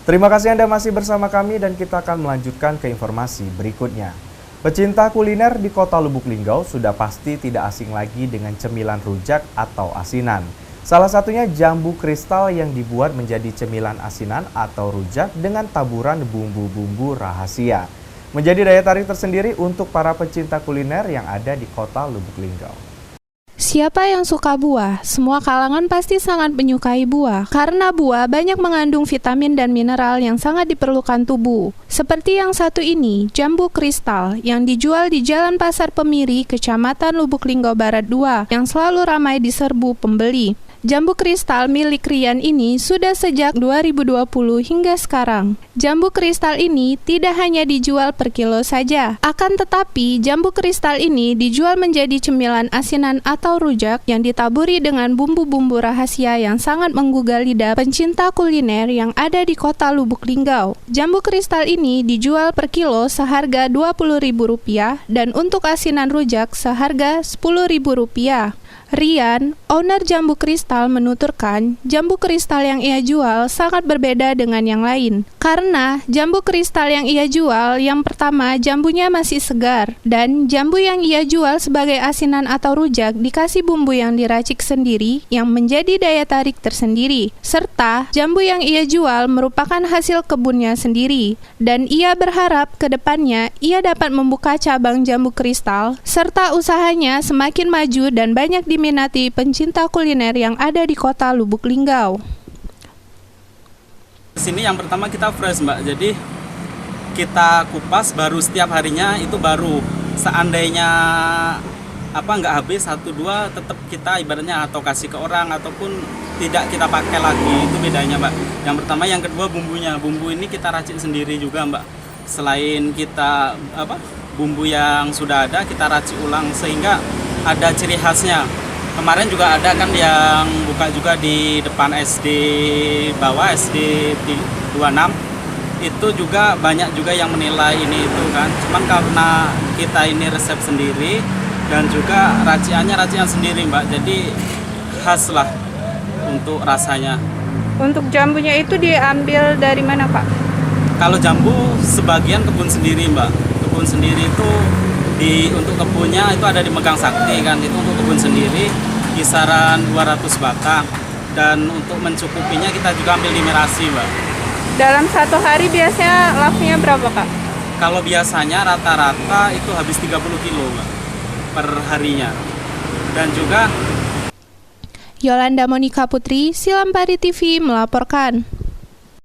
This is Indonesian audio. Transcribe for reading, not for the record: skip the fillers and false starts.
Terima kasih Anda masih bersama kami dan kita akan melanjutkan ke informasi berikutnya. Pecinta kuliner di Kota Lubuk Linggau sudah pasti tidak asing lagi dengan cemilan rujak atau asinan. Salah satunya jambu kristal yang dibuat menjadi cemilan asinan atau rujak dengan taburan bumbu-bumbu rahasia. Menjadi daya tarik tersendiri untuk para pecinta kuliner yang ada di Kota Lubuk Linggau. Siapa yang suka buah? Semua kalangan pasti sangat menyukai buah, karena buah banyak mengandung vitamin dan mineral yang sangat diperlukan tubuh. Seperti yang satu ini, jambu kristal, yang dijual di Jalan Pasar Pemiri, Kecamatan Lubuk Linggau Barat 2, yang selalu ramai diserbu pembeli. Jambu kristal milik Rian ini sudah sejak 2020 hingga sekarang. Jambu kristal ini tidak hanya dijual per kilo saja, akan tetapi jambu kristal ini dijual menjadi cemilan asinan atau rujak yang ditaburi dengan bumbu-bumbu rahasia yang sangat menggugah lidah pencinta kuliner yang ada di Kota Lubuk Linggau. Jambu kristal ini dijual per kilo seharga Rp20.000 dan untuk asinan rujak seharga Rp10.000. Rian, owner jambu kristal, menuturkan jambu kristal yang ia jual sangat berbeda dengan yang lain. Karena jambu kristal yang ia jual, yang pertama jambunya masih segar, dan jambu yang ia jual sebagai asinan atau rujak dikasih bumbu yang diracik sendiri yang menjadi daya tarik tersendiri. Serta jambu yang ia jual merupakan hasil kebunnya sendiri, dan ia berharap ke depannya ia dapat membuka cabang jambu kristal serta usahanya semakin maju dan banyak diminati pencinta kuliner yang ada di Kota Lubuk Linggau. Sini yang pertama kita fresh Mbak, jadi kita kupas baru setiap harinya itu baru. Seandainya nggak habis 1-2 tetap kita ibaratnya atau kasih ke orang ataupun tidak kita pakai lagi, itu bedanya Mbak. Yang pertama, yang kedua bumbunya, bumbu ini kita racik sendiri juga Mbak. Selain kita bumbu yang sudah ada kita racik ulang sehingga ada ciri khasnya. Kemarin juga ada kan yang buka juga di depan SD bawah, SD 26. Itu juga banyak juga yang menilai ini itu kan. Cuman karena kita ini resep sendiri dan juga racian sendiri Mbak. Jadi khas lah untuk rasanya. Untuk jambunya itu diambil dari mana Pak? Kalau jambu sebagian kebun sendiri Mbak. Kebun sendiri itu untuk kebunnya itu ada di Megang Sakti kan, itu untuk kebun sendiri kisaran 200 batang, dan untuk mencukupinya kita juga ambil di Mirasi Mbak. Dalam satu hari biasanya lakunya berapa Kak? Kalau biasanya rata-rata itu habis 30 kilo Mbak per harinya. Dan juga Yolanda Monika Putri, Silampari TV melaporkan.